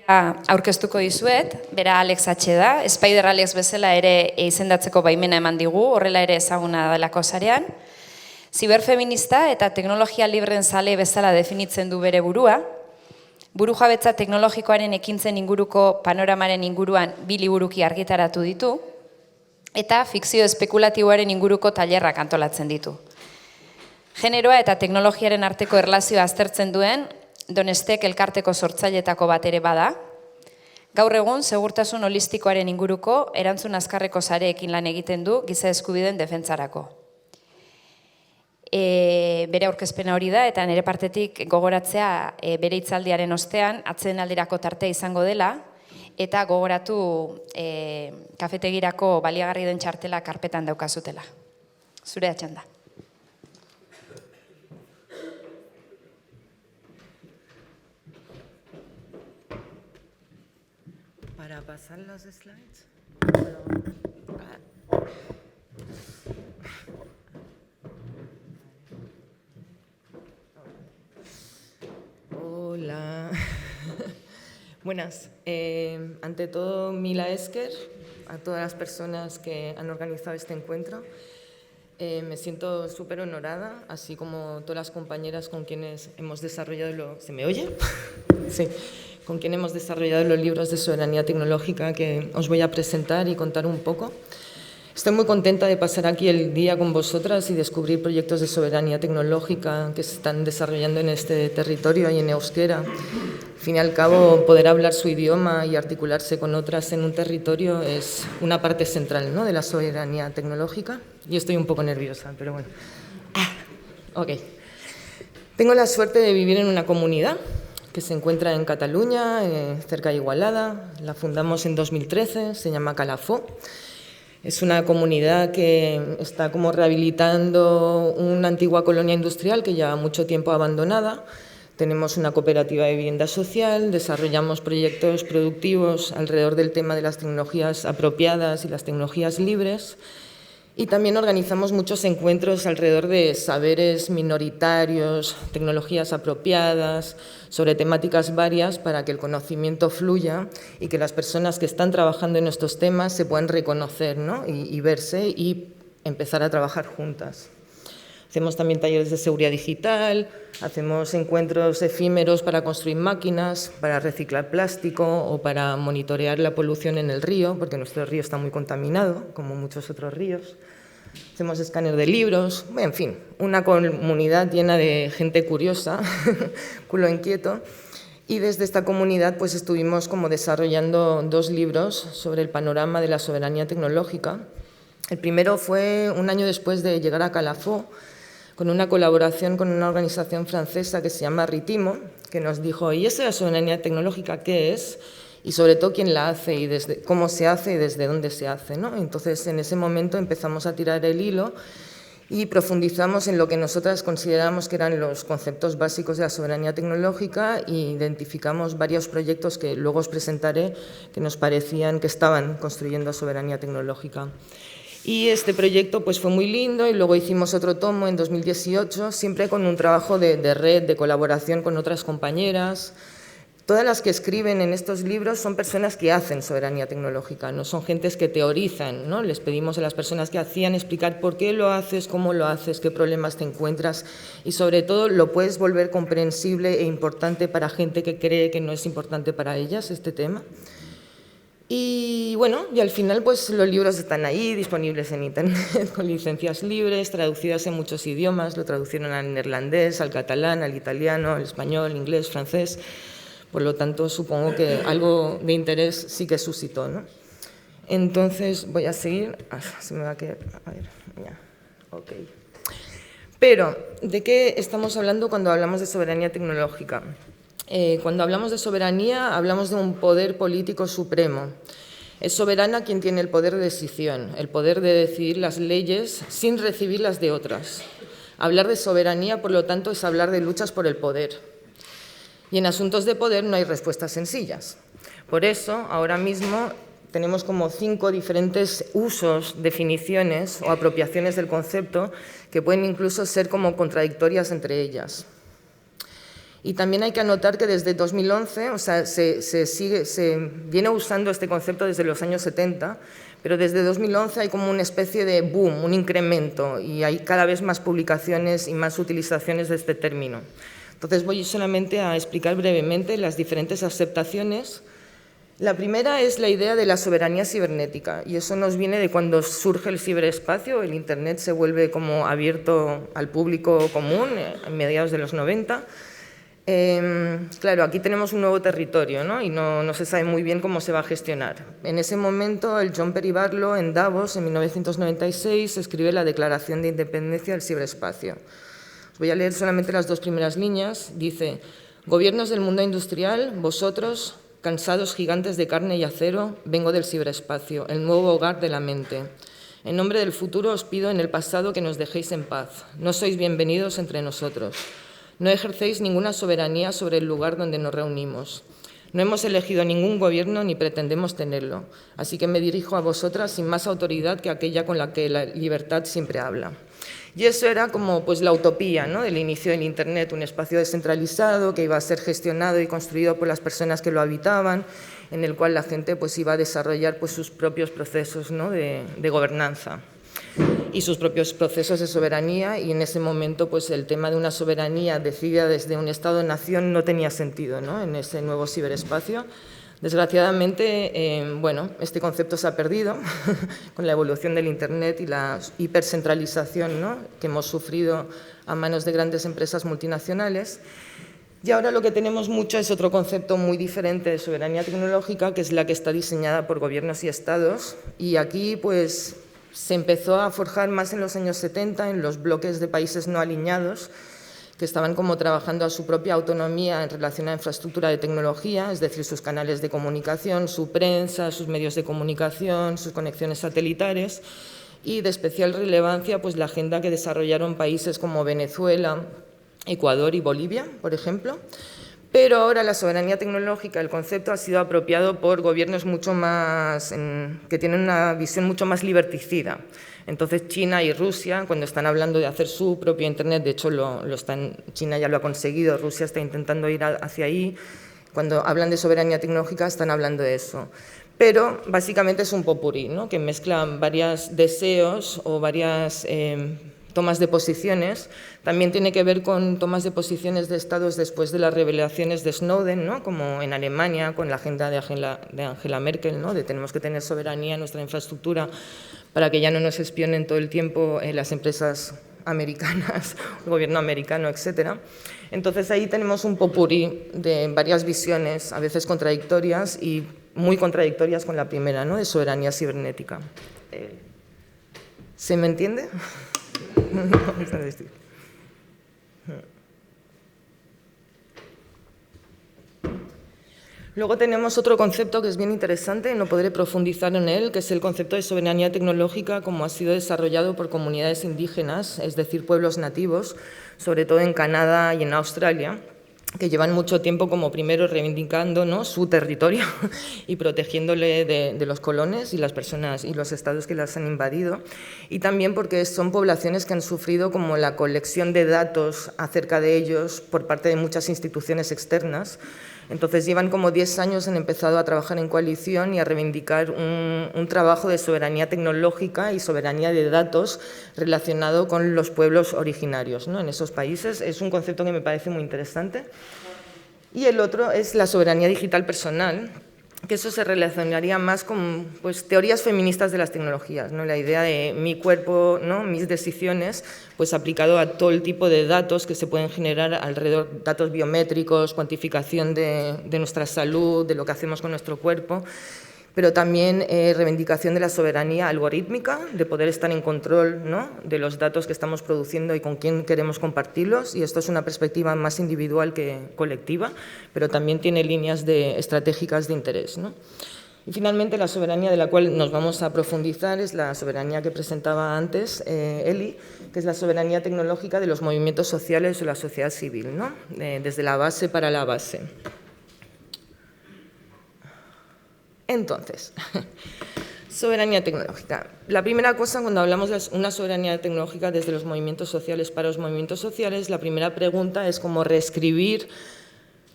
aurkeztuko dizuet, bera Alex H. da, Spider Alex bezala ere izendatzeko baimena eman digu, horrela ere ezaguna delako sarean. Ziberfeminista eta teknologia libren zale bezala definitzen du bere burua. Burujabetza teknologikoaren ekintzen inguruko panoramaren inguruan 2 liburuki argitaratu ditu, eta fikzio espekulatiboaren inguruko tailerrak antolatzen ditu. Generoa eta teknologiaren arteko erlazioa aztertzen duen Donestek elkarteko sortzailetako bat ere bada. Gaur egun, segurtasun holistikoaren inguruko erantzun azkarreko sareekin lan egiten du giza eskubideen defentsarako. Bere aurkezpena hori da, eta nire partetik gogoratzea bere hitzaldiaren ostean atsedenaldirako tartea izango dela, eta gogoratu kafetegirako baliagarri den txartela karpetan daukazutela. Zure atxanda. Para pasar los slides. Hola. Buenas. Ante todo, Mila esker a todas las personas que han organizado este encuentro. Me siento súper honorada, así como todas las compañeras con quienes hemos desarrollado ¿Se me oye? Sí. Con quien hemos desarrollado los libros de soberanía tecnológica que os voy a presentar y contar un poco. Estoy muy contenta de pasar aquí el día con vosotras y descubrir proyectos de soberanía tecnológica que se están desarrollando en este territorio y en euskera. Al fin y al cabo, poder hablar su idioma y articularse con otras en un territorio es una parte central, ¿no?, de la soberanía tecnológica. Y estoy un poco nerviosa, pero bueno. Ok. Tengo la suerte de vivir en una comunidad que se encuentra en Cataluña, cerca de Igualada. La fundamos en 2013, se llama Calafó. Es una comunidad que está como rehabilitando una antigua colonia industrial que lleva mucho tiempo abandonada. Tenemos una cooperativa de vivienda social, desarrollamos proyectos productivos alrededor del tema de las tecnologías apropiadas y las tecnologías libres. Y también organizamos muchos encuentros alrededor de saberes minoritarios, tecnologías apropiadas, sobre temáticas varias para que el conocimiento fluya y que las personas que están trabajando en estos temas se puedan reconocer, ¿no?, y verse y empezar a trabajar juntas. Hacemos también talleres de seguridad digital, hacemos encuentros efímeros para construir máquinas, para reciclar plástico o para monitorear la polución en el río, porque nuestro río está muy contaminado, como muchos otros ríos. Hacemos escáner de libros, en fin, una comunidad llena de gente curiosa, culo inquieto. Y desde esta comunidad pues estuvimos como desarrollando 2 libros sobre el panorama de la soberanía tecnológica. El primero fue un año después de llegar a Calafó, con una colaboración con una organización francesa que se llama Ritimo, que nos dijo, ¿y esa soberanía tecnológica qué es? Y sobre todo quién la hace y desde cómo se hace y desde dónde se hace, ¿no? Entonces, en ese momento empezamos a tirar el hilo y profundizamos en lo que nosotras consideramos que eran los conceptos básicos de la soberanía tecnológica e identificamos varios proyectos que luego os presentaré que nos parecían que estaban construyendo soberanía tecnológica. Y este proyecto pues, fue muy lindo y luego hicimos otro tomo en 2018, siempre con un trabajo de red, de colaboración con otras compañeras. Todas las que escriben en estos libros son personas que hacen soberanía tecnológica, no son gentes que teorizan, ¿no? Les pedimos a las personas que hacían explicar por qué lo haces, cómo lo haces, qué problemas te encuentras y sobre todo lo puedes volver comprensible e importante para gente que cree que no es importante para ellas este tema. Y bueno, y al final pues los libros están ahí, disponibles en internet, con licencias libres, traducidas en muchos idiomas, lo traducieron al neerlandés, al catalán, al italiano, al español, inglés, francés. Por lo tanto, supongo que algo de interés sí que suscitó, ¿no? Entonces, voy a seguir. Se me va a quedar. A ver, ya. Ok. Pero, ¿de qué estamos hablando cuando hablamos de soberanía tecnológica? Cuando hablamos de soberanía, hablamos de un poder político supremo. Es soberana quien tiene el poder de decisión, el poder de decidir las leyes sin recibirlas de otras. Hablar de soberanía, por lo tanto, es hablar de luchas por el poder. Y en asuntos de poder no hay respuestas sencillas. Por eso, ahora mismo, tenemos como 5 diferentes usos, definiciones o apropiaciones del concepto que pueden incluso ser como contradictorias entre ellas. Y también hay que anotar que desde 2011, o sea, se viene usando este concepto desde los años 70, pero desde 2011 hay como una especie de boom, un incremento, y hay cada vez más publicaciones y más utilizaciones de este término. Entonces voy solamente a explicar brevemente las diferentes aceptaciones. La primera es la idea de la soberanía cibernética, y eso nos viene de cuando surge el ciberespacio, el Internet se vuelve como abierto al público común a mediados de los 90. Claro, aquí tenemos un nuevo territorio, ¿no? Y no se sabe muy bien cómo se va a gestionar. En ese momento, el John Perry Barlow, en Davos, en 1996, escribe la Declaración de Independencia del Ciberespacio. Os voy a leer solamente las dos primeras líneas. Dice: gobiernos del mundo industrial, vosotros, cansados gigantes de carne y acero, vengo del ciberespacio, el nuevo hogar de la mente. En nombre del futuro os pido en el pasado que nos dejéis en paz. No sois bienvenidos entre nosotros. No ejercéis ninguna soberanía sobre el lugar donde nos reunimos. No hemos elegido ningún gobierno ni pretendemos tenerlo, así que me dirijo a vosotras sin más autoridad que aquella con la que la libertad siempre habla. Y eso era como pues, la utopía, ¿no?, del inicio del Internet, un espacio descentralizado que iba a ser gestionado y construido por las personas que lo habitaban, en el cual la gente pues, iba a desarrollar pues, sus propios procesos, ¿no?, de gobernanza y sus propios procesos de soberanía, y en ese momento pues, el tema de una soberanía decidida desde un Estado-nación no tenía sentido, ¿no?, en ese nuevo ciberespacio. Desgraciadamente, bueno, este concepto se ha perdido con la evolución del Internet y la hipercentralización, ¿no?, que hemos sufrido a manos de grandes empresas multinacionales. Y ahora lo que tenemos mucho es otro concepto muy diferente de soberanía tecnológica, que es la que está diseñada por gobiernos y estados. Y aquí, pues, se empezó a forjar más en los años 70 en los bloques de países no alineados, que estaban como trabajando a su propia autonomía en relación a infraestructura de tecnología, es decir, sus canales de comunicación, su prensa, sus medios de comunicación, sus conexiones satelitares, y de especial relevancia pues, la agenda que desarrollaron países como Venezuela, Ecuador y Bolivia, por ejemplo. Pero ahora la soberanía tecnológica, el concepto, ha sido apropiado por gobiernos mucho más, que tienen una visión mucho más liberticida. Entonces, China y Rusia, cuando están hablando de hacer su propio Internet, de hecho, China ya lo ha conseguido, Rusia está intentando ir hacia ahí. Cuando hablan de soberanía tecnológica, están hablando de eso. Pero, básicamente, es un popurrí, ¿no?, que mezcla varios deseos o varias tomas de posiciones. También tiene que ver con tomas de posiciones de estados después de las revelaciones de Snowden, ¿no?, como en Alemania, con la agenda de Angela Merkel, ¿no?, de tenemos que tener soberanía en nuestra infraestructura para que ya no nos espionen todo el tiempo las empresas americanas, el gobierno americano, etc. Entonces, ahí tenemos un popurrí de varias visiones, a veces contradictorias y muy contradictorias con la primera, ¿no?, de soberanía cibernética. ¿Se me entiende? Luego tenemos otro concepto que es bien interesante, no podré profundizar en él, que es el concepto de soberanía tecnológica como ha sido desarrollado por comunidades indígenas, es decir, pueblos nativos, sobre todo en Canadá y en Australia, que llevan mucho tiempo como primero reivindicando, ¿no?, su territorio y protegiéndole de los colones y las personas y los estados que las han invadido, y también porque son poblaciones que han sufrido como la colección de datos acerca de ellos por parte de muchas instituciones externas. Entonces llevan como 10 años, han empezado a trabajar en coalición y a reivindicar un trabajo de soberanía tecnológica y soberanía de datos relacionado con los pueblos originarios, ¿no?, en esos países. Es un concepto que me parece muy interesante. Y el otro es la soberanía digital personal, que eso se relacionaría más con pues, teorías feministas de las tecnologías, ¿no?, la idea de mi cuerpo, ¿no?, mis decisiones, pues aplicado a todo el tipo de datos que se pueden generar alrededor, datos biométricos, cuantificación de nuestra salud, de lo que hacemos con nuestro cuerpo, pero también reivindicación de la soberanía algorítmica, de poder estar en control, ¿no?, de los datos que estamos produciendo y con quién queremos compartirlos, y esto es una perspectiva más individual que colectiva, pero también tiene líneas estratégicas de interés, ¿no? Y finalmente la soberanía de la cual nos vamos a profundizar es la soberanía que presentaba antes Eli, que es la soberanía tecnológica de los movimientos sociales o la sociedad civil, ¿no?, desde la base para la base. Entonces, soberanía tecnológica. La primera cosa, cuando hablamos de una soberanía tecnológica desde los movimientos sociales para los movimientos sociales, la primera pregunta es cómo reescribir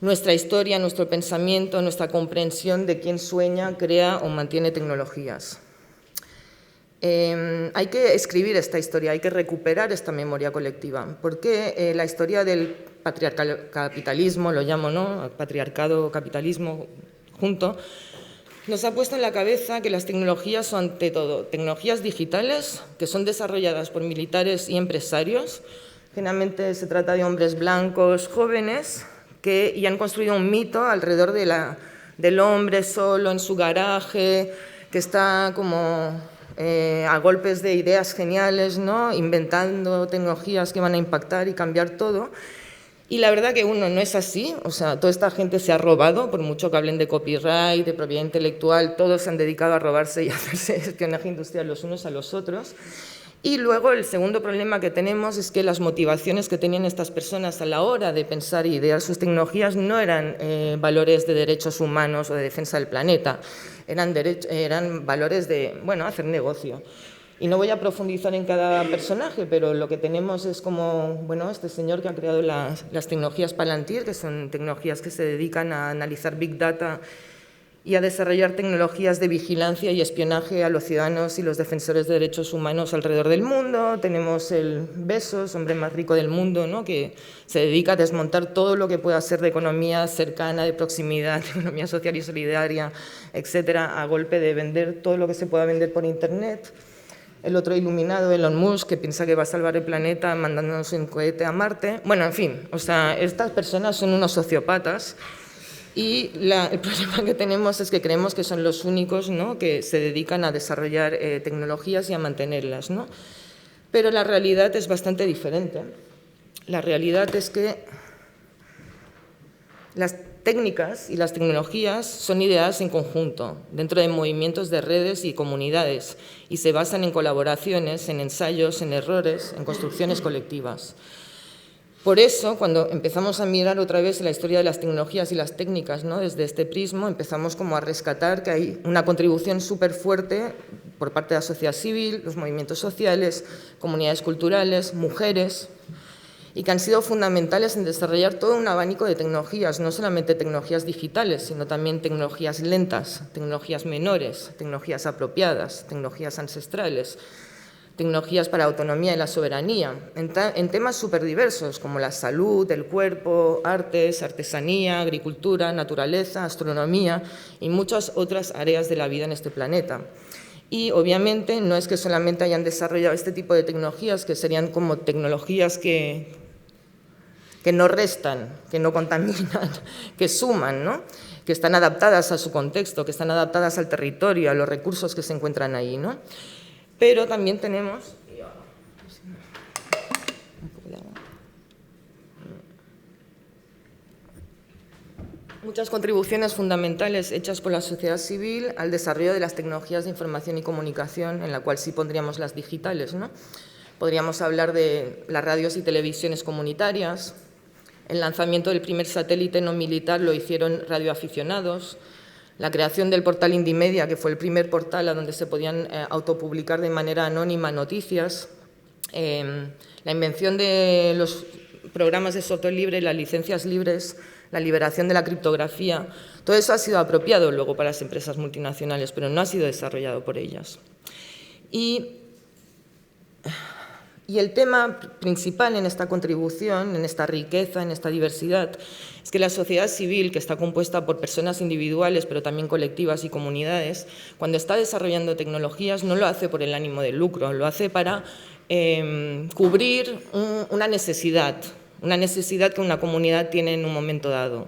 nuestra historia, nuestro pensamiento, nuestra comprensión de quién sueña, crea o mantiene tecnologías. Hay que escribir esta historia, hay que recuperar esta memoria colectiva, porque la historia del patriarcalismo, lo llamo, ¿no? Patriarcado, capitalismo, junto, nos ha puesto en la cabeza que las tecnologías son, ante todo, tecnologías digitales que son desarrolladas por militares y empresarios. Generalmente se trata de hombres blancos, jóvenes, y han construido un mito alrededor del hombre solo en su garaje, que está como a golpes de ideas geniales, ¿no? Inventando tecnologías que van a impactar y cambiar todo. Y la verdad que no es así, o sea, toda esta gente se ha robado, por mucho que hablen de copyright, de propiedad intelectual, todos se han dedicado a robarse y a hacerse espionaje industrial los unos a los otros. Y luego el segundo problema que tenemos es que las motivaciones que tenían estas personas a la hora de pensar y idear sus tecnologías no eran valores de derechos humanos o de defensa del planeta, eran valores de, bueno, hacer negocio. Y no voy a profundizar en cada personaje, pero lo que tenemos es como, bueno, este señor que ha creado las tecnologías Palantir, que son tecnologías que se dedican a analizar Big Data y a desarrollar tecnologías de vigilancia y espionaje a los ciudadanos y los defensores de derechos humanos alrededor del mundo. Tenemos el Bezos, hombre más rico del mundo, ¿no? Que se dedica a desmontar todo lo que pueda ser de economía cercana, de proximidad, de economía social y solidaria, etcétera, a golpe de vender todo lo que se pueda vender por Internet. El otro iluminado, Elon Musk, que piensa que va a salvar el planeta mandándonos un cohete a Marte. Bueno, en fin, o sea, estas personas son unos sociópatas. Y el problema que tenemos es que creemos que son los únicos, ¿no?, que se dedican a desarrollar tecnologías y a mantenerlas, ¿no? Pero la realidad es bastante diferente. La realidad es que las técnicas y las tecnologías son ideadas en conjunto, dentro de movimientos de redes y comunidades, y se basan en colaboraciones, en ensayos, en errores, en construcciones colectivas. Por eso, cuando empezamos a mirar otra vez la historia de las tecnologías y las técnicas, ¿no?, desde este prisma, empezamos como a rescatar que hay una contribución súper fuerte por parte de la sociedad civil, los movimientos sociales, comunidades culturales, mujeres, y que han sido fundamentales en desarrollar todo un abanico de tecnologías, no solamente tecnologías digitales, sino también tecnologías lentas, tecnologías menores, tecnologías apropiadas, tecnologías ancestrales, tecnologías para la autonomía y la soberanía, en temas súper diversos como la salud, el cuerpo, artes, artesanía, agricultura, naturaleza, astronomía y muchas otras áreas de la vida en este planeta. Y obviamente no es que solamente hayan desarrollado este tipo de tecnologías, que serían como tecnologías que no restan, que no contaminan, que suman, ¿no?, que están adaptadas a su contexto, que están adaptadas al territorio, a los recursos que se encuentran ahí, ¿no? Pero también tenemos muchas contribuciones fundamentales hechas por la sociedad civil al desarrollo de las tecnologías de información y comunicación, en la cual sí pondríamos las digitales, ¿no? Podríamos hablar de las radios y televisiones comunitarias. El lanzamiento del primer satélite no militar lo hicieron radioaficionados. La creación del portal Indymedia, que fue el primer portal a donde se podían autopublicar de manera anónima noticias. La invención de los programas de software libre, las licencias libres, la liberación de la criptografía. Todo eso ha sido apropiado luego para las empresas multinacionales, pero no ha sido desarrollado por ellas. Y el tema principal en esta contribución, en esta riqueza, en esta diversidad, es que la sociedad civil, que está compuesta por personas individuales, pero también colectivas y comunidades, cuando está desarrollando tecnologías no lo hace por el ánimo de lucro, lo hace para cubrir una necesidad que una comunidad tiene en un momento dado.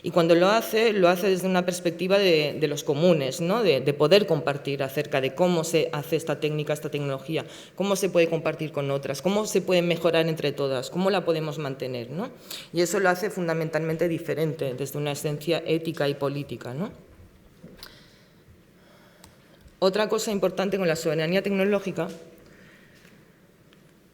Y cuando lo hace desde una perspectiva de los comunes, ¿no?, de poder compartir acerca de cómo se hace esta técnica, esta tecnología, cómo se puede compartir con otras, cómo se puede mejorar entre todas, cómo la podemos mantener, ¿no? Y eso lo hace fundamentalmente diferente, desde una esencia ética y política, ¿no? Otra cosa importante con la soberanía tecnológica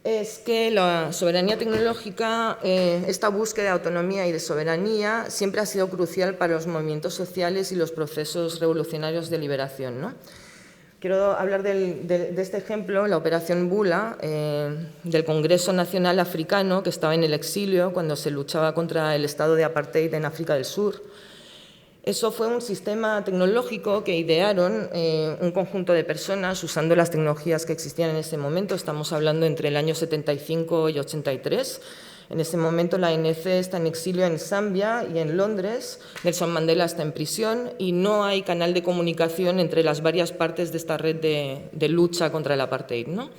es que la soberanía tecnológica, esta búsqueda de autonomía y de soberanía, siempre ha sido crucial para los movimientos sociales y los procesos revolucionarios de liberación, ¿no?, quiero hablar de este ejemplo, la Operación Bula, del Congreso Nacional Africano, que estaba en el exilio cuando se luchaba contra el estado de apartheid en África del Sur. Eso fue un sistema tecnológico que idearon un conjunto de personas usando las tecnologías que existían en ese momento. Estamos hablando entre el año 75 y 83. En ese momento la ANC está en exilio en Zambia y en Londres, Nelson Mandela está en prisión y no hay canal de comunicación entre las varias partes de esta red de lucha contra el apartheid, ¿no?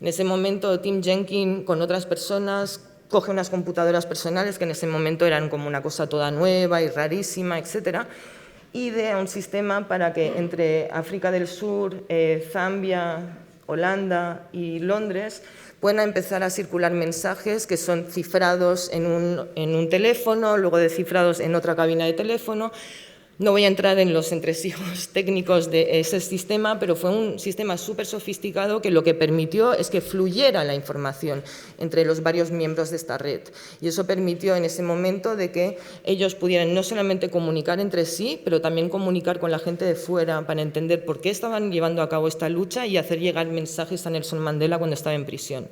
En ese momento Tim Jenkin con otras personas coge unas computadoras personales que en ese momento eran como una cosa toda nueva y rarísima, etcétera, idea un sistema para que entre África del Sur, Zambia, Holanda y Londres puedan empezar a circular mensajes que son cifrados en un teléfono, luego descifrados en otra cabina de teléfono. No voy a entrar en los entresijos técnicos de ese sistema, pero fue un sistema súper sofisticado que lo que permitió es que fluyera la información entre los varios miembros de esta red. Y eso permitió en ese momento de que ellos pudieran no solamente comunicar entre sí, pero también comunicar con la gente de fuera para entender por qué estaban llevando a cabo esta lucha y hacer llegar mensajes a Nelson Mandela cuando estaba en prisión.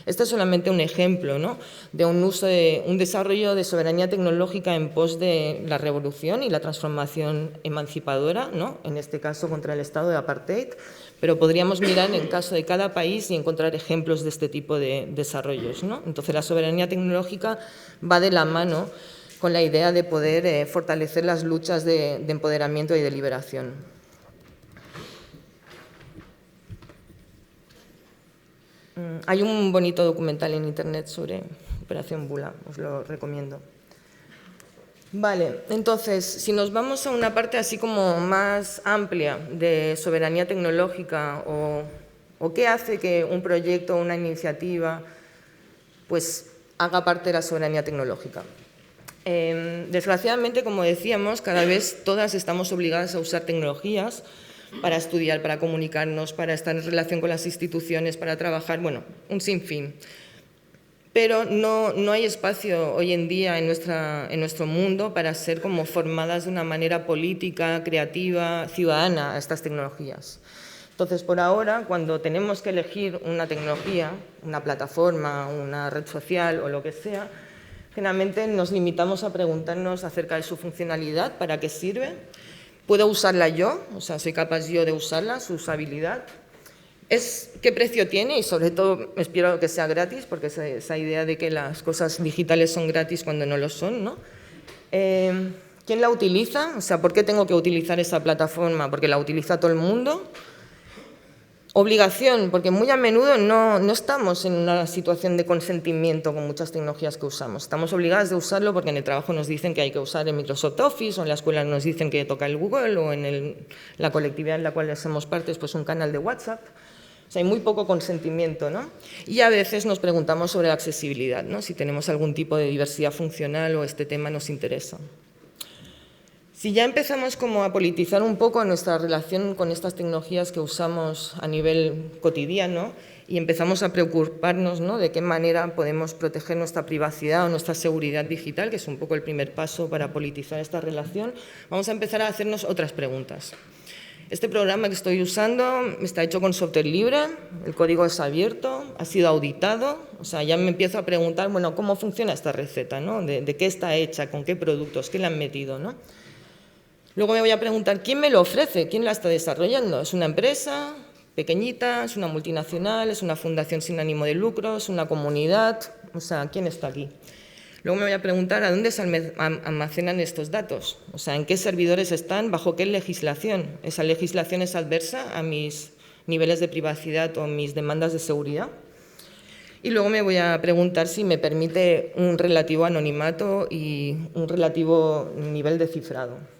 Este es solamente un ejemplo, ¿no?, de un desarrollo de soberanía tecnológica en pos de la revolución y la transformación emancipadora, ¿no?, en este caso contra el estado de apartheid, pero podríamos mirar en el caso de cada país y encontrar ejemplos de este tipo de desarrollos, ¿no? Entonces, la soberanía tecnológica va de la mano con la idea de poder fortalecer las luchas de empoderamiento y de liberación. Hay un bonito documental en Internet sobre Operación Bula, os lo recomiendo. Vale, entonces, si nos vamos a una parte así como más amplia de soberanía tecnológica o qué hace que un proyecto o una iniciativa pues haga parte de la soberanía tecnológica. Desgraciadamente, como decíamos, cada vez todas estamos obligadas a usar tecnologías para estudiar, para comunicarnos, para estar en relación con las instituciones, para trabajar, bueno, un sinfín. Pero no hay espacio hoy en día en nuestro mundo para ser como formadas de una manera política, creativa, ciudadana a estas tecnologías. Entonces, por ahora, cuando tenemos que elegir una tecnología, una plataforma, una red social o lo que sea, generalmente nos limitamos a preguntarnos acerca de su funcionalidad, para qué sirve. ¿Puedo usarla yo? O sea, ¿soy capaz yo de usarla, su usabilidad? ¿Qué precio tiene? Y sobre todo, espero que sea gratis, porque esa idea de que las cosas digitales son gratis cuando no lo son, ¿no? ¿Quién la utiliza? O sea, ¿por qué tengo que utilizar esa plataforma? ¿Porque la utiliza todo el mundo? Obligación, porque muy a menudo no estamos en una situación de consentimiento con muchas tecnologías que usamos. Estamos obligadas de usarlo porque en el trabajo nos dicen que hay que usar el Microsoft Office, o en la escuela nos dicen que toca el Google, o en la colectividad en la cual somos partes, pues un canal de WhatsApp. O sea, hay muy poco consentimiento, ¿no? Y a veces nos preguntamos sobre la accesibilidad, ¿no?, si tenemos algún tipo de diversidad funcional o este tema nos interesa. Si ya empezamos como a politizar un poco nuestra relación con estas tecnologías que usamos a nivel cotidiano y empezamos a preocuparnos, ¿no?, de qué manera podemos proteger nuestra privacidad o nuestra seguridad digital, que es un poco el primer paso para politizar esta relación, vamos a empezar a hacernos otras preguntas. Este programa que estoy usando está hecho con software libre, el código es abierto, ha sido auditado, o sea, ya me empiezo a preguntar, bueno, ¿cómo funciona esta receta, ¿no?, de qué está hecha, con qué productos, qué le han metido, ¿no? Luego me voy a preguntar, ¿quién me lo ofrece? ¿Quién la está desarrollando? ¿Es una empresa pequeñita? ¿Es una multinacional? ¿Es una fundación sin ánimo de lucro? ¿Es una comunidad? O sea, ¿quién está aquí? Luego me voy a preguntar, ¿a dónde se almacenan estos datos? O sea, ¿en qué servidores están? ¿Bajo qué legislación? ¿Esa legislación es adversa a mis niveles de privacidad o mis demandas de seguridad? Y luego me voy a preguntar si me permite un relativo anonimato y un relativo nivel de cifrado.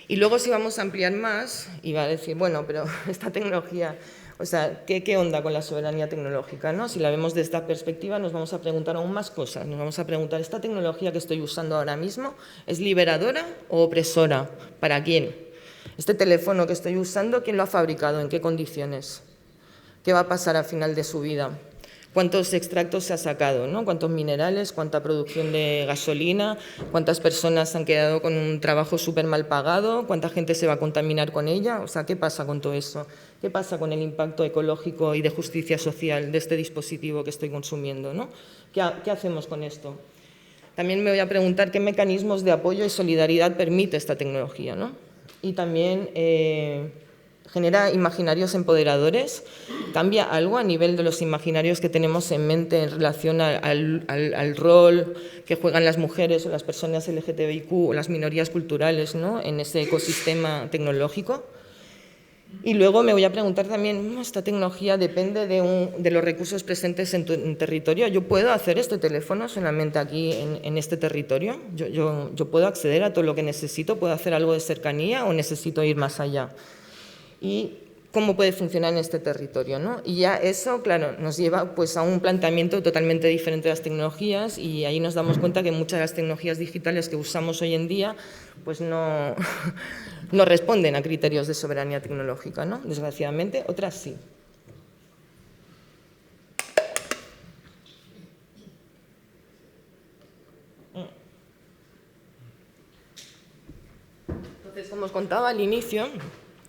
Y luego, si vamos a ampliar más, y va a decir, bueno, pero esta tecnología, o sea, ¿qué onda con la soberanía tecnológica, ¿no? Si la vemos desde esta perspectiva, nos vamos a preguntar aún más cosas. Nos vamos a preguntar, ¿esta tecnología que estoy usando ahora mismo es liberadora o opresora? ¿Para quién? ¿Este teléfono que estoy usando, quién lo ha fabricado? ¿En qué condiciones? ¿Qué va a pasar al final de su vida? cuántos extractos se ha sacado, ¿no? Cuántos minerales, cuánta producción de gasolina, cuántas personas han quedado con un trabajo súper mal pagado, cuánta gente se va a contaminar con ella. O sea, ¿qué pasa con todo eso? ¿Qué pasa con el impacto ecológico y de justicia social de este dispositivo que estoy consumiendo, ¿no? ¿Qué hacemos con esto? También me voy a preguntar qué mecanismos de apoyo y solidaridad permite esta tecnología, ¿no? Y también genera imaginarios empoderadores. ¿Cambia algo a nivel de los imaginarios que tenemos en mente en relación al rol que juegan las mujeres o las personas LGTBIQ o las minorías culturales, ¿no?, en ese ecosistema tecnológico? Y luego me voy a preguntar también, ¿esta tecnología depende de los recursos presentes en tu territorio? ¿Yo puedo hacer este teléfono solamente aquí en este territorio? ¿Yo puedo acceder a todo lo que necesito? ¿Puedo hacer algo de cercanía o necesito ir más allá? Y cómo puede funcionar en este territorio, ¿no? Y ya eso, claro, nos lleva pues a un planteamiento totalmente diferente de las tecnologías, y ahí nos damos cuenta que muchas de las tecnologías digitales que usamos hoy en día pues no responden a criterios de soberanía tecnológica, ¿no? Desgraciadamente, otras sí. Entonces, como os contaba al inicio,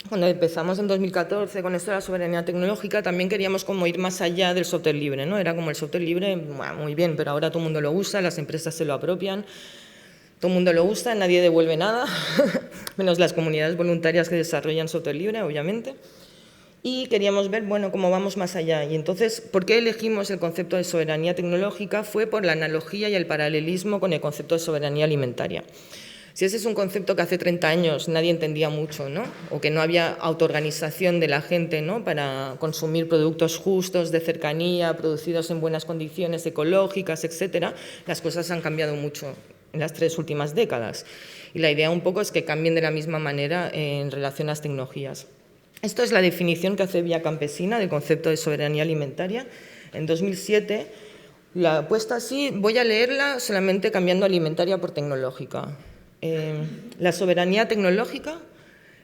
cuando empezamos en 2014 con esto de la soberanía tecnológica, también queríamos como ir más allá del software libre, ¿no? Era como el software libre, bueno, muy bien, pero ahora todo el mundo lo usa, las empresas se lo apropian, todo el mundo lo usa, nadie devuelve nada, menos las comunidades voluntarias que desarrollan software libre, obviamente. Y queríamos ver, bueno, cómo vamos más allá. Y entonces, ¿por qué elegimos el concepto de soberanía tecnológica? Fue por la analogía y el paralelismo con el concepto de soberanía alimentaria. Si ese es un concepto que hace 30 años nadie entendía mucho, ¿no?, o que no había autoorganización de la gente, ¿no?, para consumir productos justos, de cercanía, producidos en buenas condiciones ecológicas, etcétera, las cosas han cambiado mucho en las 3 últimas décadas. Y la idea un poco es que cambien de la misma manera en relación a las tecnologías. Esto es la definición que hace Vía Campesina del concepto de soberanía alimentaria en 2007. La he puesto así, voy a leerla solamente cambiando alimentaria por tecnológica. La soberanía tecnológica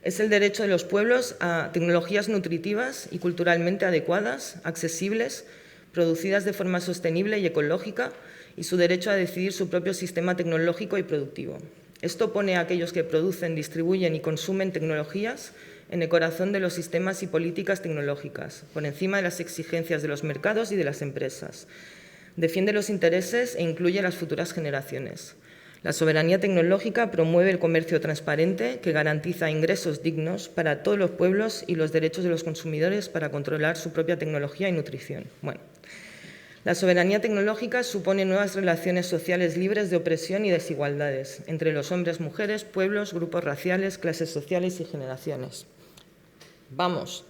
es el derecho de los pueblos a tecnologías nutritivas y culturalmente adecuadas, accesibles, producidas de forma sostenible y ecológica, y su derecho a decidir su propio sistema tecnológico y productivo. Esto pone a aquellos que producen, distribuyen y consumen tecnologías en el corazón de los sistemas y políticas tecnológicas, por encima de las exigencias de los mercados y de las empresas. Defiende los intereses e incluye a las futuras generaciones. La soberanía tecnológica promueve el comercio transparente que garantiza ingresos dignos para todos los pueblos y los derechos de los consumidores para controlar su propia tecnología y nutrición. Bueno, la soberanía tecnológica supone nuevas relaciones sociales libres de opresión y desigualdades entre los hombres, mujeres, pueblos, grupos raciales, clases sociales y generaciones. Vamos.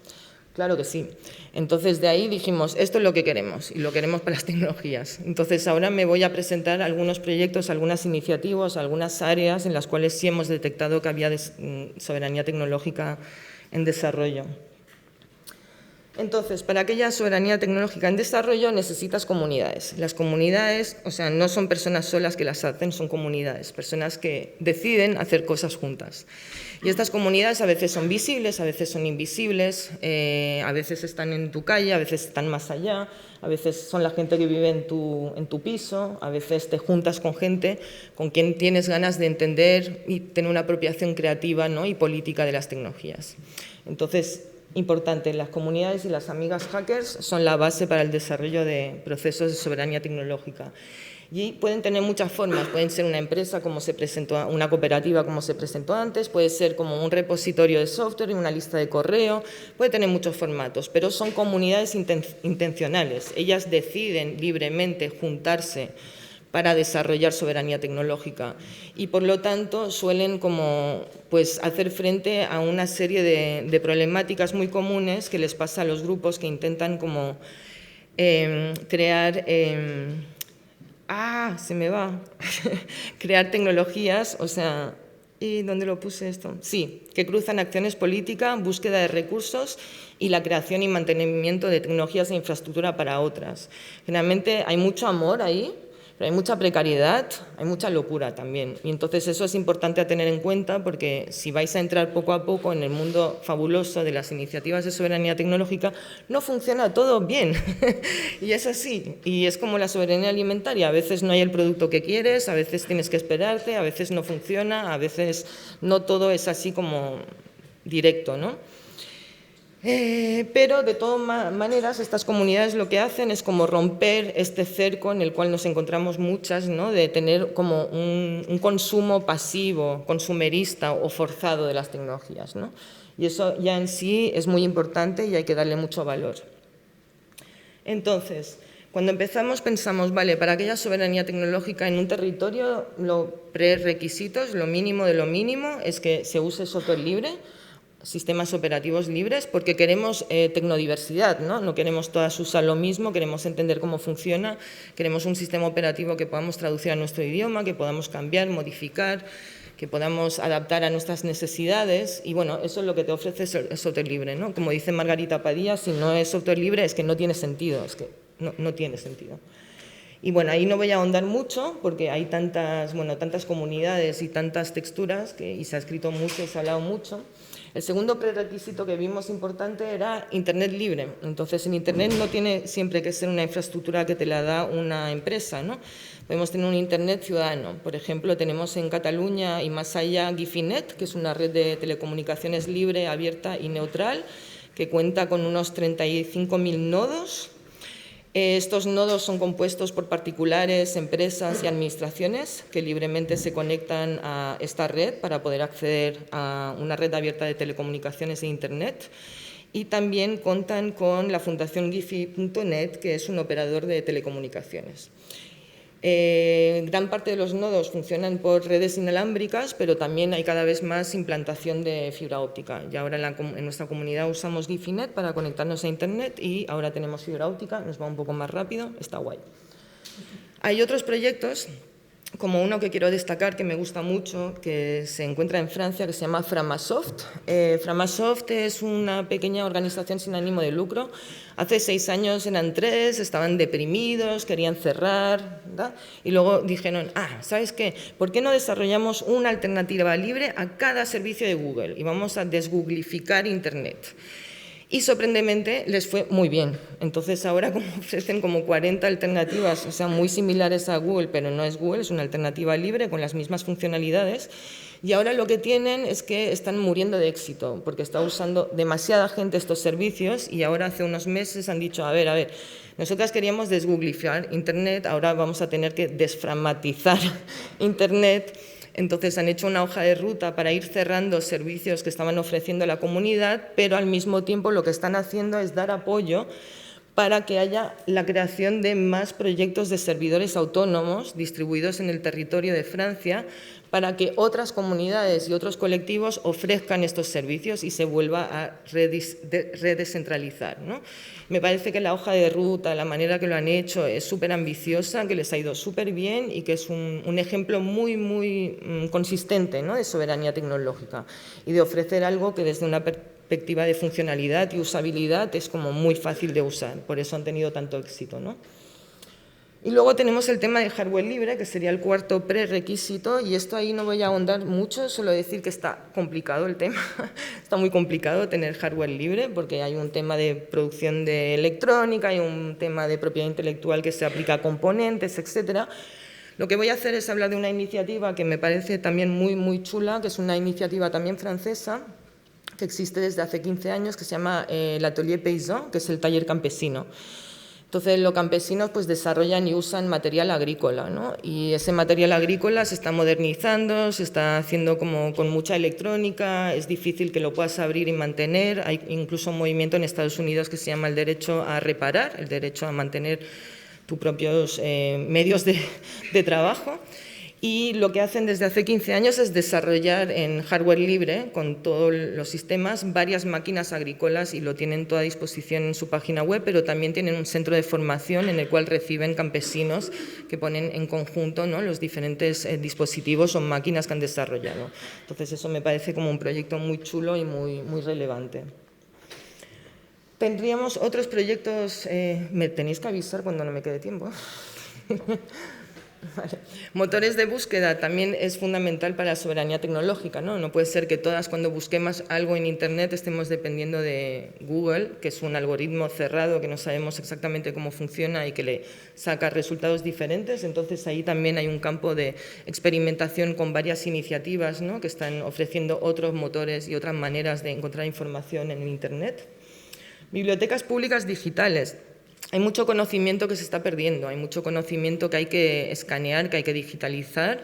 Claro que sí. Entonces, de ahí dijimos, esto es lo que queremos, y lo queremos para las tecnologías. Entonces, ahora me voy a presentar algunos proyectos, algunas iniciativas, algunas áreas en las cuales sí hemos detectado que había soberanía tecnológica en desarrollo. Entonces, para aquella soberanía tecnológica en desarrollo necesitas comunidades. Las comunidades, o sea, no son personas solas que las hacen, son comunidades, personas que deciden hacer cosas juntas. Y estas comunidades a veces son visibles, a veces son invisibles, a veces están en tu calle, a veces están más allá, a veces son la gente que vive en tu piso, a veces te juntas con gente con quien tienes ganas de entender y tener una apropiación creativa, ¿no?, y política de las tecnologías. Entonces, importante, las comunidades y las amigas hackers son la base para el desarrollo de procesos de soberanía tecnológica. Y pueden tener muchas formas, pueden ser una empresa como se presentó, una cooperativa como se presentó antes, puede ser como un repositorio de software y una lista de correo, puede tener muchos formatos, pero son comunidades intencionales. Ellas deciden libremente juntarse para desarrollar soberanía tecnológica y, por lo tanto, suelen como, pues, hacer frente a una serie de problemáticas muy comunes que les pasa a los grupos que intentan como crear... se me va. Crear tecnologías, o sea, ¿y dónde lo puse esto? Sí, que cruzan acciones políticas, búsqueda de recursos y la creación y mantenimiento de tecnologías e infraestructura para otras. Generalmente hay mucho amor ahí, pero hay mucha precariedad, hay mucha locura también. Y entonces eso es importante a tener en cuenta, porque si vais a entrar poco a poco en el mundo fabuloso de las iniciativas de soberanía tecnológica, no funciona todo bien. Y es así. Y es como la soberanía alimentaria. A veces no hay el producto que quieres, a veces tienes que esperarte, a veces no funciona, a veces no todo es así como directo, ¿no? Pero de todas maneras estas comunidades lo que hacen es como romper este cerco en el cual nos encontramos muchas, ¿no? De tener como un consumo pasivo, consumerista o forzado de las tecnologías, ¿no? Y eso ya en sí es muy importante y hay que darle mucho valor. Entonces, cuando empezamos pensamos, vale, para aquella soberanía tecnológica en un territorio, los prerequisitos, lo mínimo de lo mínimo, es que se use software libre, sistemas operativos libres, porque queremos tecnodiversidad, ¿no? No queremos todas usar lo mismo, queremos entender cómo funciona, queremos un sistema operativo que podamos traducir a nuestro idioma, que podamos cambiar, modificar, que podamos adaptar a nuestras necesidades, y bueno, eso es lo que te ofrece el software libre, ¿no? Como dice Margarita Padilla, si no es software libre es que no tiene sentido, es que no tiene sentido. Y bueno, ahí no voy a ahondar mucho porque hay tantas comunidades y tantas texturas y se ha escrito mucho y se ha hablado mucho. El segundo prerequisito que vimos importante era Internet libre. Entonces, en Internet no tiene siempre que ser una infraestructura que te la da una empresa, ¿no? Podemos tener un Internet ciudadano. Por ejemplo, tenemos en Cataluña y más allá Gifinet, que es una red de telecomunicaciones libre, abierta y neutral, que cuenta con unos 35.000 nodos. Estos nodos son compuestos por particulares, empresas y administraciones que libremente se conectan a esta red para poder acceder a una red abierta de telecomunicaciones e Internet. Y también cuentan con la Fundación Gifi.net, que es un operador de telecomunicaciones. Gran parte de los nodos funcionan por redes inalámbricas, pero también hay cada vez más implantación de fibra óptica. Y ahora en nuestra comunidad usamos Gifinet para conectarnos a Internet y ahora tenemos fibra óptica, nos va un poco más rápido, está guay. Hay otros proyectos, como uno que quiero destacar, que me gusta mucho, que se encuentra en Francia, que se llama Framasoft. Framasoft es una pequeña organización sin ánimo de lucro. Hace 6 años eran 3, estaban deprimidos, querían cerrar, ¿verdad? Y luego dijeron, ¿sabes qué? ¿Por qué no desarrollamos una alternativa libre a cada servicio de Google? Y vamos a desgooglificar Internet. Y sorprendentemente les fue muy bien. Entonces ahora como ofrecen como 40 alternativas, o sea, muy similares a Google, pero no es Google, es una alternativa libre con las mismas funcionalidades. Y ahora lo que tienen es que están muriendo de éxito, porque está usando demasiada gente estos servicios y ahora hace unos meses han dicho, a ver, nosotras queríamos desgooglificar Internet, ahora vamos a tener que desframatizar Internet. Entonces han hecho una hoja de ruta para ir cerrando servicios que estaban ofreciendo a la comunidad, pero al mismo tiempo lo que están haciendo es dar apoyo para que haya la creación de más proyectos de servidores autónomos distribuidos en el territorio de Francia, para que otras comunidades y otros colectivos ofrezcan estos servicios y se vuelva a redescentralizar, ¿no? Me parece que la hoja de ruta, la manera que lo han hecho es súper ambiciosa, que les ha ido súper bien y que es un ejemplo muy consistente, ¿no? De soberanía tecnológica y de ofrecer algo que desde una perspectiva de funcionalidad y usabilidad es como muy fácil de usar, por eso han tenido tanto éxito, ¿no? Y luego tenemos el tema de hardware libre, que sería el cuarto prerequisito, y esto ahí no voy a ahondar mucho, solo decir que está complicado el tema, está muy complicado tener hardware libre, porque hay un tema de producción de electrónica, hay un tema de propiedad intelectual que se aplica a componentes, etcétera. Lo que voy a hacer es hablar de una iniciativa que me parece también muy chula, que es una iniciativa también francesa, que existe desde hace 15 años, que se llama el Atelier Paysan, que es el taller campesino. Entonces, los campesinos pues, desarrollan y usan material agrícola, ¿no? Y ese material agrícola se está modernizando, se está haciendo como con mucha electrónica, es difícil que lo puedas abrir y mantener. Hay incluso un movimiento en Estados Unidos que se llama el derecho a reparar, el derecho a mantener tus propios medios de trabajo. Y lo que hacen desde hace 15 años es desarrollar en hardware libre, con todos los sistemas, varias máquinas agrícolas y lo tienen toda a disposición en su página web, pero también tienen un centro de formación en el cual reciben campesinos que ponen en conjunto, ¿no? Los diferentes dispositivos o máquinas que han desarrollado. Entonces eso me parece como un proyecto muy chulo y muy relevante. Tendríamos otros proyectos, me tenéis que avisar cuando no me quede tiempo. Vale. Motores de búsqueda también es fundamental para la soberanía tecnológica, ¿no? No puede ser que todas, cuando busquemos algo en Internet, estemos dependiendo de Google, que es un algoritmo cerrado que no sabemos exactamente cómo funciona y que le saca resultados diferentes. Entonces, ahí también hay un campo de experimentación con varias iniciativas, ¿no?, que están ofreciendo otros motores y otras maneras de encontrar información en Internet. Bibliotecas públicas digitales. Hay mucho conocimiento que se está perdiendo, hay mucho conocimiento que hay que escanear, que hay que digitalizar,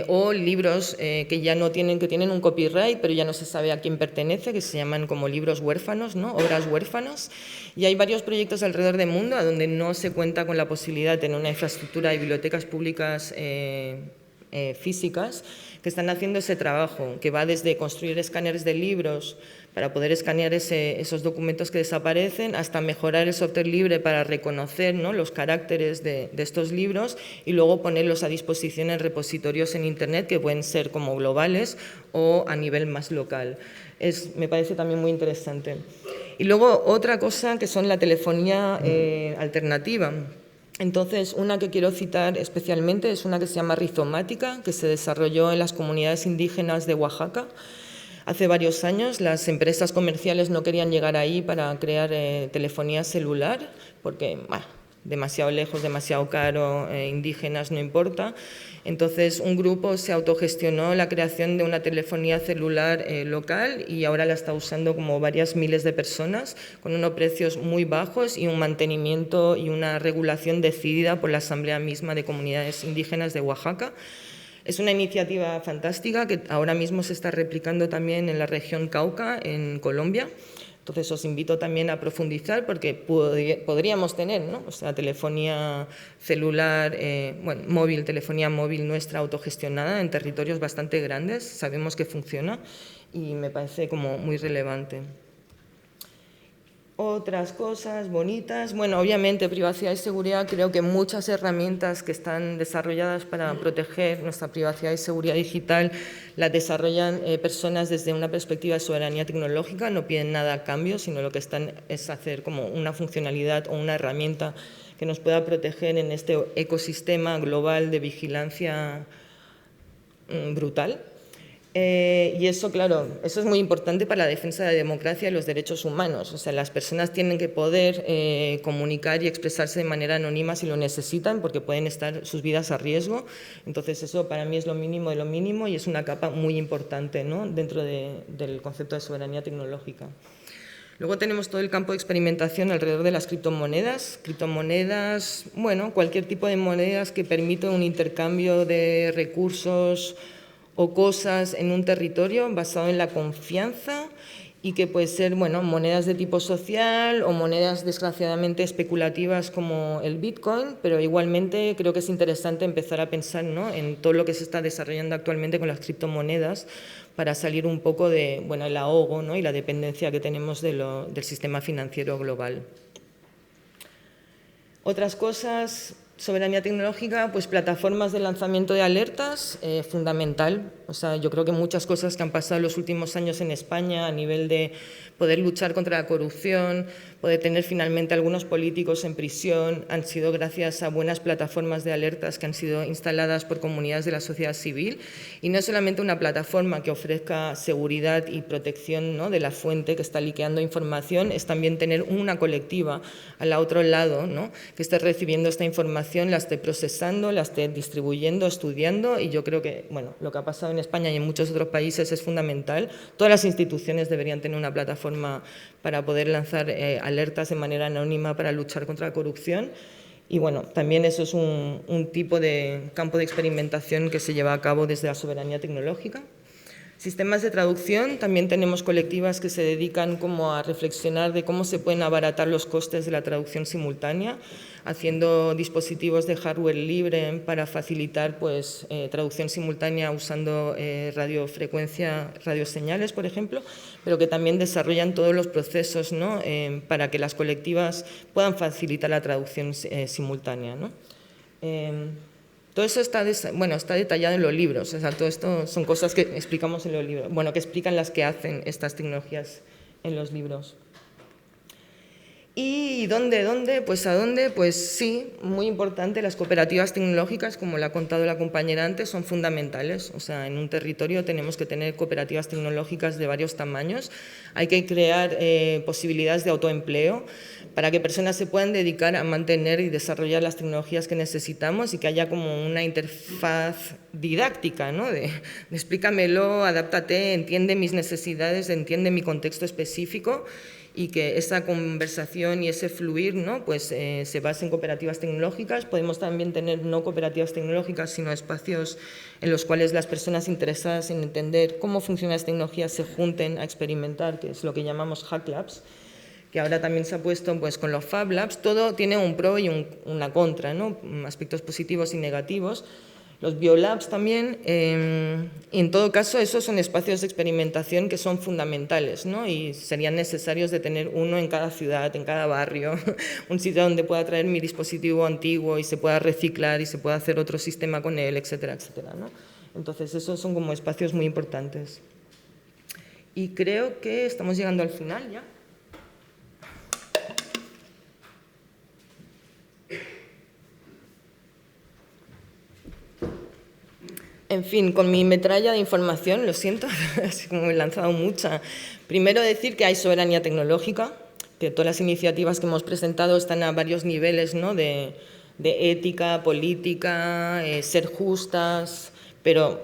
o libros que ya no tienen, que tienen un copyright, pero ya no se sabe a quién pertenece, que se llaman como libros huérfanos, ¿no?, obras huérfanos. Y hay varios proyectos alrededor del mundo a donde no se cuenta con la posibilidad de tener una infraestructura de bibliotecas públicas físicas, que están haciendo ese trabajo, que va desde construir escáneres de libros para poder escanear esos documentos que desaparecen, hasta mejorar el software libre para reconocer, ¿no?, los caracteres de estos libros y luego ponerlos a disposición en repositorios en Internet que pueden ser como globales o a nivel más local. Me parece también muy interesante. Y luego otra cosa que son la telefonía alternativa. Entonces, una que quiero citar especialmente es una que se llama Rizomática, que se desarrolló en las comunidades indígenas de Oaxaca. Hace varios años las empresas comerciales no querían llegar ahí para crear telefonía celular, porque demasiado lejos, demasiado caro, indígenas no importa. Entonces un grupo se autogestionó la creación de una telefonía celular local y ahora la está usando como varias miles de personas con unos precios muy bajos y un mantenimiento y una regulación decidida por la Asamblea misma de Comunidades Indígenas de Oaxaca. Es una iniciativa fantástica que ahora mismo se está replicando también en la región Cauca, en Colombia. Entonces os invito también a profundizar porque podríamos tener, ¿no?, o sea, telefonía celular, móvil, telefonía móvil nuestra autogestionada en territorios bastante grandes. Sabemos que funciona y me parece como muy relevante. Otras cosas bonitas, bueno, obviamente privacidad y seguridad, creo que muchas herramientas que están desarrolladas para proteger nuestra privacidad y seguridad digital las desarrollan personas desde una perspectiva de soberanía tecnológica, no piden nada a cambio, sino lo que están es hacer como una funcionalidad o una herramienta que nos pueda proteger en este ecosistema global de vigilancia brutal. Y eso, claro, eso es muy importante para la defensa de la democracia y los derechos humanos. O sea, las personas tienen que poder comunicar y expresarse de manera anónima si lo necesitan, porque pueden estar sus vidas a riesgo. Entonces, eso para mí es lo mínimo de lo mínimo y es una capa muy importante, ¿no?, dentro del concepto de soberanía tecnológica. Luego tenemos todo el campo de experimentación alrededor de las criptomonedas. Criptomonedas, bueno, cualquier tipo de monedas que permita un intercambio de recursos o cosas en un territorio basado en la confianza y que puede ser, bueno, monedas de tipo social o monedas desgraciadamente especulativas como el Bitcoin, pero igualmente creo que es interesante empezar a pensar, ¿no?, en todo lo que se está desarrollando actualmente con las criptomonedas para salir un poco de, bueno, el ahogo, ¿no?, y la dependencia que tenemos del sistema financiero global. Otras cosas, soberanía tecnológica, pues plataformas de lanzamiento de alertas, fundamental. O sea, yo creo que muchas cosas que han pasado en los últimos años en España a nivel de poder luchar contra la corrupción, poder tener finalmente algunos políticos en prisión, han sido gracias a buenas plataformas de alertas que han sido instaladas por comunidades de la sociedad civil. Y no es solamente una plataforma que ofrezca seguridad y protección, ¿no?, de la fuente que está liqueando información, es también tener una colectiva al otro lado, ¿no?, que esté recibiendo esta información, la esté procesando, la esté distribuyendo, estudiando, y yo creo que, bueno, lo que ha pasado en España y en muchos otros países es fundamental. Todas las instituciones deberían tener una plataforma para poder lanzar alertas de manera anónima para luchar contra la corrupción. Y bueno, también eso es un tipo de campo de experimentación que se lleva a cabo desde la soberanía tecnológica. Sistemas de traducción, también tenemos colectivas que se dedican como a reflexionar de cómo se pueden abaratar los costes de la traducción simultánea, haciendo dispositivos de hardware libre para facilitar, pues, traducción simultánea usando radioseñales, por ejemplo, pero que también desarrollan todos los procesos, ¿no?, para que las colectivas puedan facilitar la traducción simultánea, ¿no? Todo eso está detallado en los libros, o sea, todo esto son cosas que explicamos en los libros, bueno, que explican las que hacen estas tecnologías en los libros. ¿Y dónde? Pues ¿a dónde? Pues sí, muy importante, las cooperativas tecnológicas, como le ha contado la compañera antes, son fundamentales. O sea, en un territorio tenemos que tener cooperativas tecnológicas de varios tamaños. Hay que crear posibilidades de autoempleo para que personas se puedan dedicar a mantener y desarrollar las tecnologías que necesitamos y que haya como una interfaz didáctica, ¿no? De explícamelo, adáptate, entiende mis necesidades, entiende mi contexto específico, y que esa conversación y ese fluir, ¿no? Pues, se base en cooperativas tecnológicas. Podemos también tener no cooperativas tecnológicas, sino espacios en los cuales las personas interesadas en entender cómo funcionan las tecnologías se junten a experimentar, que es lo que llamamos Hack Labs, que ahora también se ha puesto pues, con los Fab Labs. Todo tiene un pro y una contra, ¿no? Aspectos positivos y negativos. Los biolabs también, y en todo caso, esos son espacios de experimentación que son fundamentales, ¿no? Y serían necesarios de tener uno en cada ciudad, en cada barrio, un sitio donde pueda traer mi dispositivo antiguo y se pueda reciclar y se pueda hacer otro sistema con él, etcétera, etcétera, ¿no? Entonces, esos son como espacios muy importantes. Y creo que estamos llegando al final ya. En fin, con mi metralla de información, lo siento, así como me he lanzado mucha. Primero decir que hay soberanía tecnológica, que todas las iniciativas que hemos presentado están a varios niveles, ¿no? de ética, política, ser justas, pero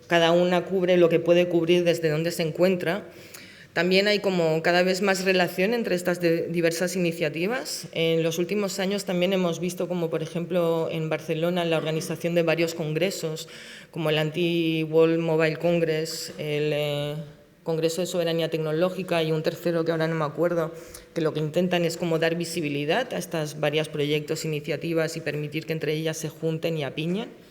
cada una cubre lo que puede cubrir desde donde se encuentra. También hay como cada vez más relación entre estas diversas iniciativas. En los últimos años también hemos visto como, por ejemplo, en Barcelona, la organización de varios congresos, como el Anti-World Mobile Congress, el Congreso de Soberanía Tecnológica y un tercero que ahora no me acuerdo, que lo que intentan es como dar visibilidad a estas varios proyectos, iniciativas y permitir que entre ellas se junten y apiñen.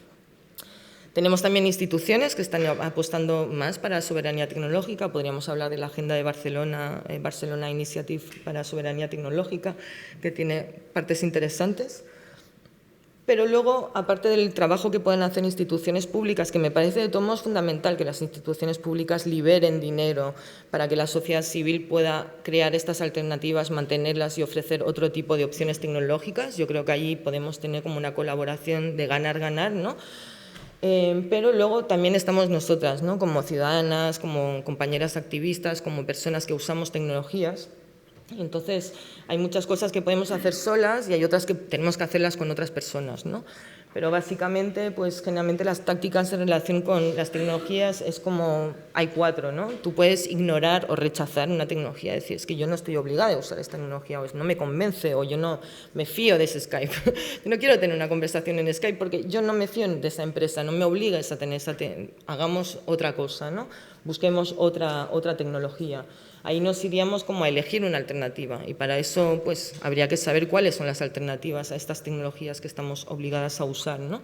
Tenemos también instituciones que están apostando más para la soberanía tecnológica. Podríamos hablar de la Agenda de Barcelona, Barcelona Initiative para Soberanía Tecnológica, que tiene partes interesantes. Pero luego, aparte del trabajo que pueden hacer instituciones públicas, que me parece de todos modos fundamental que las instituciones públicas liberen dinero para que la sociedad civil pueda crear estas alternativas, mantenerlas y ofrecer otro tipo de opciones tecnológicas. Yo creo que allí podemos tener como una colaboración de ganar-ganar, ¿no? Pero luego también estamos nosotras, ¿no? Como ciudadanas, como compañeras activistas, como personas que usamos tecnologías. Entonces, hay muchas cosas que podemos hacer solas y hay otras que tenemos que hacerlas con otras personas, ¿no? Pero básicamente, pues generalmente las tácticas en relación con las tecnologías es como, hay 4, ¿no? Tú puedes ignorar o rechazar una tecnología, decir, es que yo no estoy obligada a usar esta tecnología, o no me convence, o yo no me fío de ese Skype. Yo no quiero tener una conversación en Skype porque yo no me fío de esa empresa, no me obligues a tener hagamos otra cosa, ¿no? Busquemos otra tecnología. Ahí nos iríamos como a elegir una alternativa y para eso pues habría que saber cuáles son las alternativas a estas tecnologías que estamos obligadas a usar, ¿no?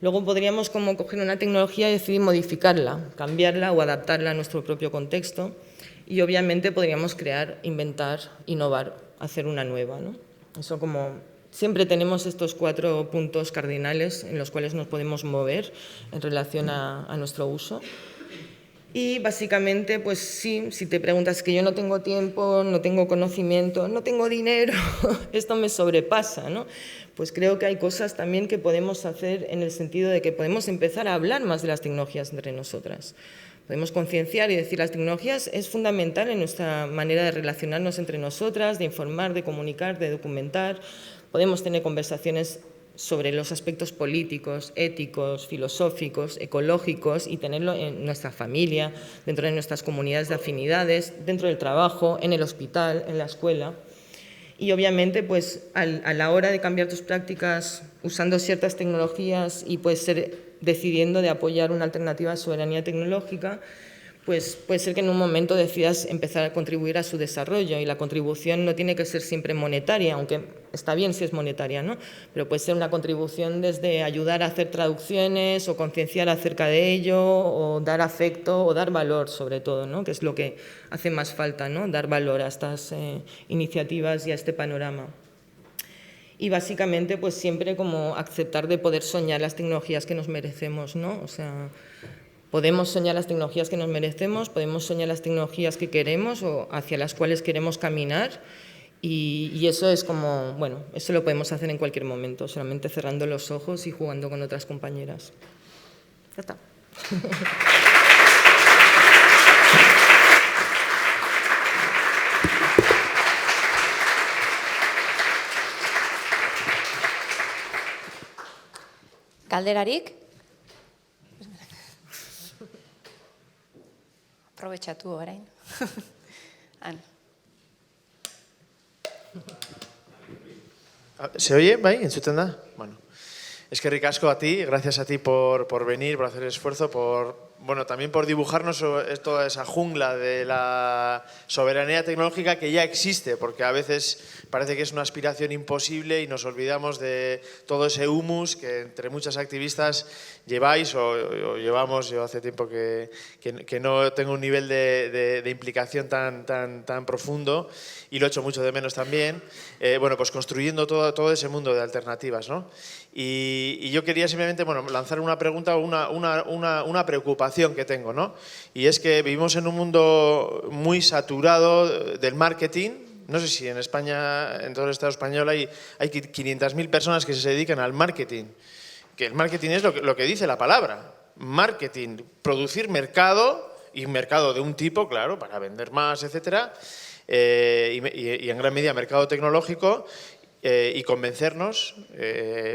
Luego podríamos como coger una tecnología y decidir modificarla, cambiarla o adaptarla a nuestro propio contexto y obviamente podríamos crear, inventar, innovar, hacer una nueva, ¿no? Eso como siempre tenemos estos 4 puntos cardinales en los cuales nos podemos mover en relación a nuestro uso. Y básicamente, pues sí, si te preguntas que yo no tengo tiempo, no tengo conocimiento, no tengo dinero, esto me sobrepasa, ¿no? Pues creo que hay cosas también que podemos hacer en el sentido de que podemos empezar a hablar más de las tecnologías entre nosotras. Podemos concienciar y decir, las tecnologías es fundamental en nuestra manera de relacionarnos entre nosotras, de informar, de comunicar, de documentar. Podemos tener conversaciones sobre los aspectos políticos, éticos, filosóficos, ecológicos y tenerlo en nuestra familia, dentro de nuestras comunidades de afinidades, dentro del trabajo, en el hospital, en la escuela. Y obviamente, pues, a la hora de cambiar tus prácticas usando ciertas tecnologías y puede ser decidiendo de apoyar una alternativa de soberanía tecnológica, pues puede ser que en un momento decidas empezar a contribuir a su desarrollo y la contribución no tiene que ser siempre monetaria, aunque está bien si es monetaria, ¿no? Pero puede ser una contribución desde ayudar a hacer traducciones o concienciar acerca de ello o dar afecto o dar valor sobre todo, ¿no? Que es lo que hace más falta, ¿no? Dar valor a estas iniciativas y a este panorama. Y básicamente pues siempre como aceptar de poder soñar las tecnologías que nos merecemos, ¿no? O sea, podemos soñar las tecnologías que nos merecemos, podemos soñar las tecnologías que queremos o hacia las cuales queremos caminar Y eso es como, bueno, eso lo podemos hacer en cualquier momento, solamente cerrando los ojos y jugando con otras compañeras. Ya está. Galderarik? Aprobetxatu orain. Han. ¿Se oye? ¿Bai? ¿Entzuten da? Bueno. Eskerrik asko a ti, gracias a ti por venir, por hacer el esfuerzo, también por dibujarnos toda esa jungla de la soberanía tecnológica que ya existe, porque a veces parece que es una aspiración imposible y nos olvidamos de todo ese humus que entre muchas activistas lleváis o llevamos. Yo hace tiempo que no tengo un nivel de implicación tan profundo y lo echo mucho de menos también, pues construyendo todo ese mundo de alternativas, ¿no? Y yo quería simplemente lanzar una pregunta o una preocupación que tengo, ¿no? Y es que vivimos en un mundo muy saturado del marketing. No sé si en España, en todo el Estado español, hay 500.000 personas que se dedican al marketing. Que el marketing es lo que dice la palabra. Marketing, producir mercado, y mercado de un tipo, claro, para vender más, etcétera, y en gran medida mercado tecnológico, y convencernos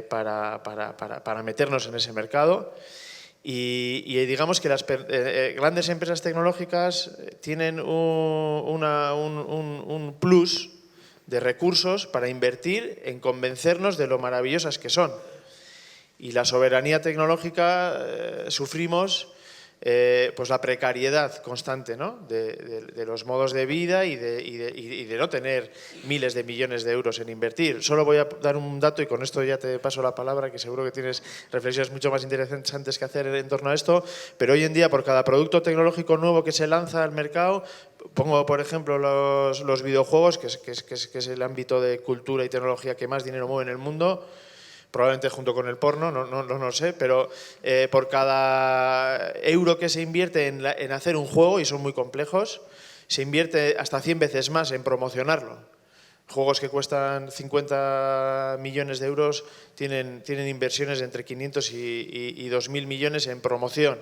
para meternos en ese mercado. Y digamos que las grandes empresas tecnológicas tienen un plus de recursos para invertir en convencernos de lo maravillosas que son. Y la soberanía tecnológica sufrimos pues la precariedad constante, ¿no? de los modos de vida y de no tener miles de millones de euros en invertir. Solo voy a dar un dato y con esto ya te paso la palabra, que seguro que tienes reflexiones mucho más interesantes que hacer en torno a esto, pero hoy en día por cada producto tecnológico nuevo que se lanza al mercado, pongo por ejemplo los videojuegos, que es el ámbito de cultura y tecnología que más dinero mueve en el mundo, probablemente junto con el porno, no sé, pero por cada euro que se invierte en hacer un juego, y son muy complejos, se invierte hasta 100 veces más en promocionarlo. Juegos que cuestan 50 millones de euros tienen inversiones de entre 500 y 2.000 millones en promoción.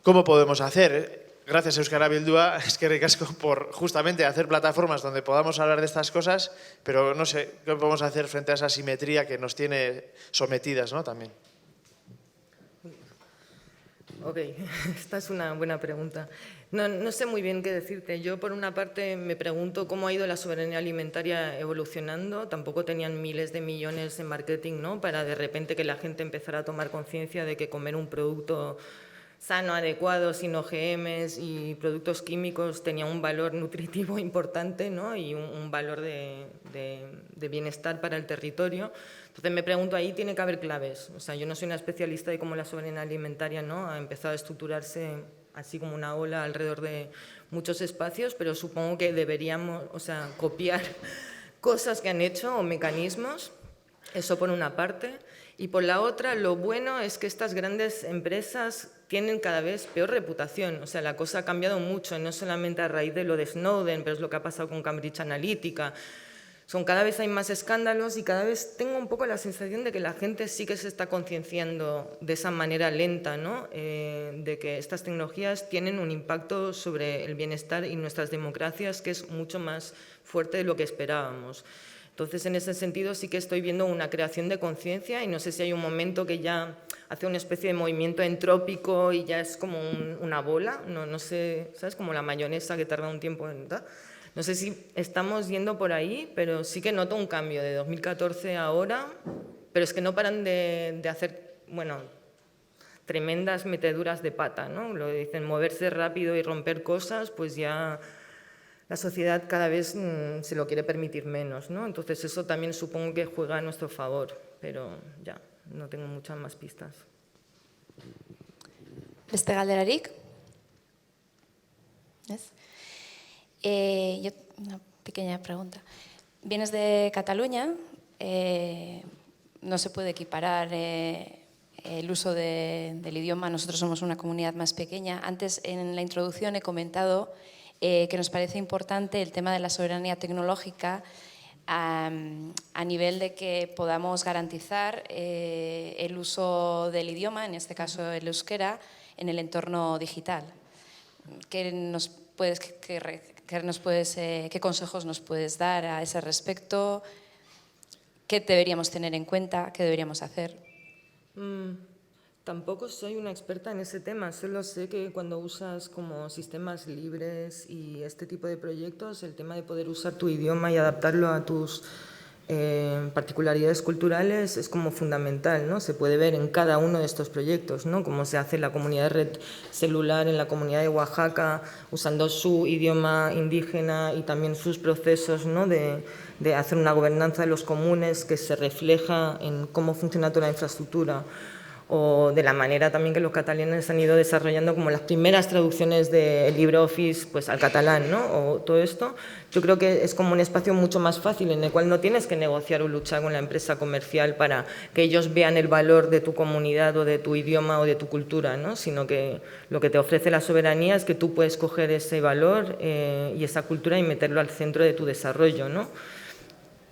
¿Cómo podemos hacer? Gracias a Euskara Bildua, eskerrik asko por justamente hacer plataformas donde podamos hablar de estas cosas, pero no sé qué podemos hacer frente a esa asimetría que nos tiene sometidas, ¿no? También. Ok, esta es una buena pregunta. No sé muy bien qué decirte. Yo, por una parte, me pregunto cómo ha ido la soberanía alimentaria evolucionando. Tampoco tenían miles de millones en marketing, ¿no? Para de repente que la gente empezara a tomar conciencia de que comer un producto sano, adecuado, sin OGMs y productos químicos tenía un valor nutritivo importante, ¿no? Y un valor de bienestar para el territorio. Entonces me pregunto, ahí tiene que haber claves. O sea, yo no soy una especialista de cómo la soberanía alimentaria, ¿no? Ha empezado a estructurarse así como una ola alrededor de muchos espacios, pero supongo que deberíamos, copiar cosas que han hecho o mecanismos. Eso por una parte. Y por la otra, lo bueno es que estas grandes empresas tienen cada vez peor reputación. O sea, la cosa ha cambiado mucho, no solamente a raíz de lo de Snowden, pero es lo que ha pasado con Cambridge Analytica. Cada vez hay más escándalos y cada vez tengo un poco la sensación de que la gente sí que se está concienciando de esa manera lenta, ¿no? De que estas tecnologías tienen un impacto sobre el bienestar y nuestras democracias que es mucho más fuerte de lo que esperábamos. Entonces, en ese sentido, sí que estoy viendo una creación de conciencia y no sé si hay un momento que ya hace una especie de movimiento entrópico y ya es como una bola, no sé, ¿sabes? Como la mayonesa que tarda un tiempo en... No sé si estamos yendo por ahí, pero sí que noto un cambio de 2014 a ahora, pero es que no paran de hacer, tremendas meteduras de pata, ¿no? Lo dicen, moverse rápido y romper cosas, pues ya... la sociedad cada vez se lo quiere permitir menos, ¿no? Entonces eso también supongo que juega a nuestro favor, pero ya, no tengo muchas más pistas. Beste galderarik? ¿Es? Yo, una pequeña pregunta. Vienes de Cataluña, no se puede equiparar el uso del idioma, nosotros somos una comunidad más pequeña. Antes, en la introducción, he comentado que nos parece importante el tema de la soberanía tecnológica a nivel de que podamos garantizar el uso del idioma, en este caso el euskera, en el entorno digital. ¿Qué consejos nos puedes dar a ese respecto? ¿Qué deberíamos tener en cuenta? ¿Qué deberíamos hacer? Tampoco soy una experta en ese tema, solo sé que cuando usas como sistemas libres y este tipo de proyectos, el tema de poder usar tu idioma y adaptarlo a tus particularidades culturales es como fundamental, ¿no? Se puede ver en cada uno de estos proyectos, ¿no? Cómo se hace en la comunidad de red celular, en la comunidad de Oaxaca, usando su idioma indígena y también sus procesos, ¿no? de hacer una gobernanza de los comunes que se refleja en cómo funciona toda la infraestructura, o de la manera también que los catalanes han ido desarrollando como las primeras traducciones de LibreOffice pues, al catalán, ¿no? O todo esto, yo creo que es como un espacio mucho más fácil en el cual no tienes que negociar o luchar con la empresa comercial para que ellos vean el valor de tu comunidad o de tu idioma o de tu cultura, ¿no? Sino que lo que te ofrece la soberanía es que tú puedes coger ese valor y esa cultura y meterlo al centro de tu desarrollo, ¿no?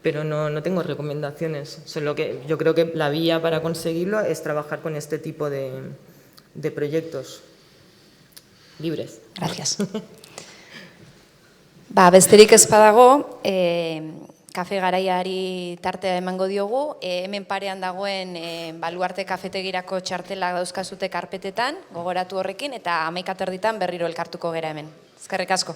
Pero no tengo recomendaciones. Solo que yo creo que la vía para conseguirlo es trabajar con este tipo de proyectos libres. Gracias. Besterik ez badago, kafe garaiari tartea emango diogu. Hemen parean dagoen Baluarte kafetegirako txartelak dauzkazute karpetetan, gogoratu horrekin, eta 11:30 berriro elkartuko gera hemen. Eskerrik asko.